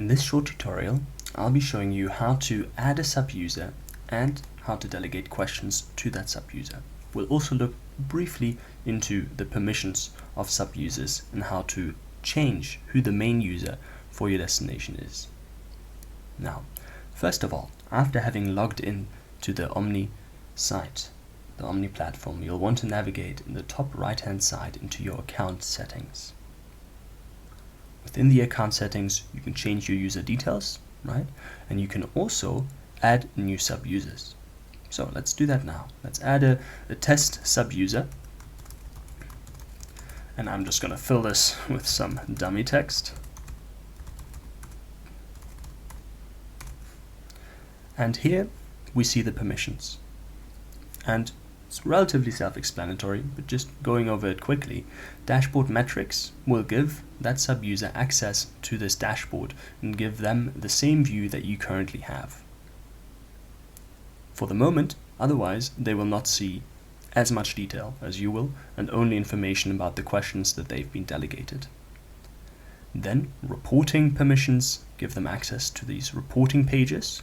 In this short tutorial, I'll be showing you how to add a sub-user and how to delegate questions to that sub-user. We'll also look briefly into the permissions of sub-users and how to change who the main user for your destination is. Now, first of all, after having logged in to the Omni site, the Omni platform, you'll want to navigate in the top right-hand side into your account settings. Within the account settings, you can change your user details, right? And you can also add new sub-users. So let's do that now. Let's add a test sub-user. And I'm just going to fill this with some dummy text. And here we see the permissions. And it's relatively self-explanatory, but just going over it quickly, dashboard metrics will give that sub-user access to this dashboard and give them the same view that you currently have. For the moment, otherwise, they will not see as much detail as you will, and only information about the questions that they've been delegated. Then, reporting permissions give them access to these reporting pages.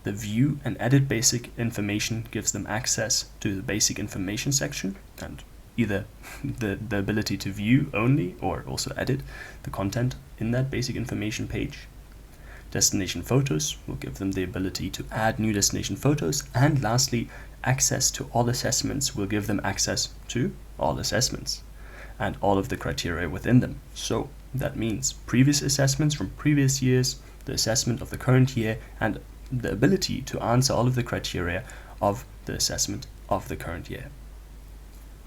The view and edit basic information gives them access to the basic information section and either the ability to view only or also edit the content in that basic information page. Destination photos will give them the ability to add new destination photos, and lastly, access to all assessments will give them access to all assessments and all of the criteria within them. So that means previous assessments from previous years, the assessment of the current year, and the ability to answer all of the criteria of the assessment of the current year.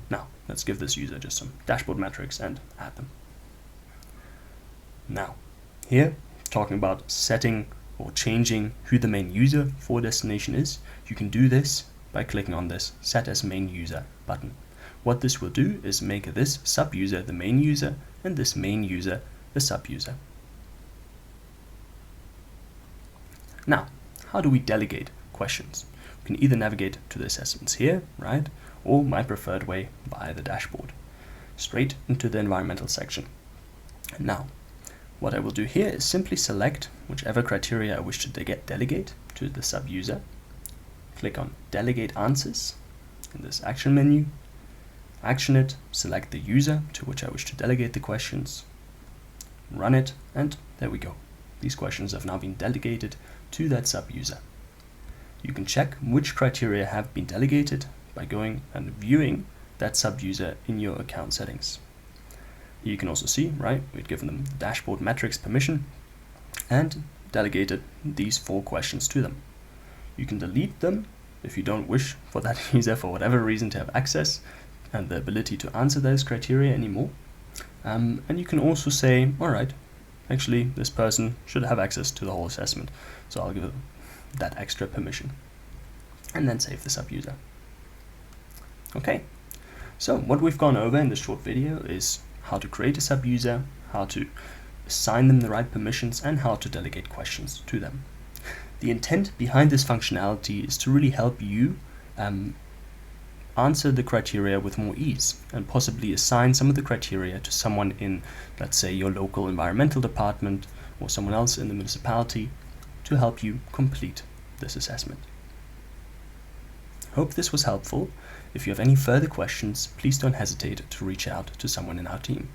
Now, let's give this user just some dashboard metrics and add them. Now, here, talking about setting or changing who the main user for destination is, you can do this by clicking on this Set as Main User button. What this will do is make this sub-user the main user and this main user the sub-user. Now, how do we delegate questions? We can either navigate to the assessments here, right? Or my preferred way, via the dashboard, straight into the environmental section. Now, what I will do here is simply select whichever criteria I wish to delegate to the sub-user. Click on Delegate Answers in this action menu. Action it, select the user to which I wish to delegate the questions. Run it, and there we go. These questions have now been delegated to that sub-user. You can check which criteria have been delegated by going and viewing that sub-user in your account settings. You can also see, right, we've given them dashboard metrics permission and delegated these 4 questions to them. You can delete them if you don't wish for that user for whatever reason to have access and the ability to answer those criteria anymore. And you can also say, alright, actually this person should have access to the whole assessment, so I'll give them that extra permission. And then save the sub-user. Okay, so what we've gone over in this short video is how to create a sub-user, how to assign them the right permissions, and how to delegate questions to them. The intent behind this functionality is to really help you answer the criteria with more ease and possibly assign some of the criteria to someone in, let's say, your local environmental department or someone else in the municipality to help you complete this assessment. Hope this was helpful. If you have any further questions, please don't hesitate to reach out to someone in our team.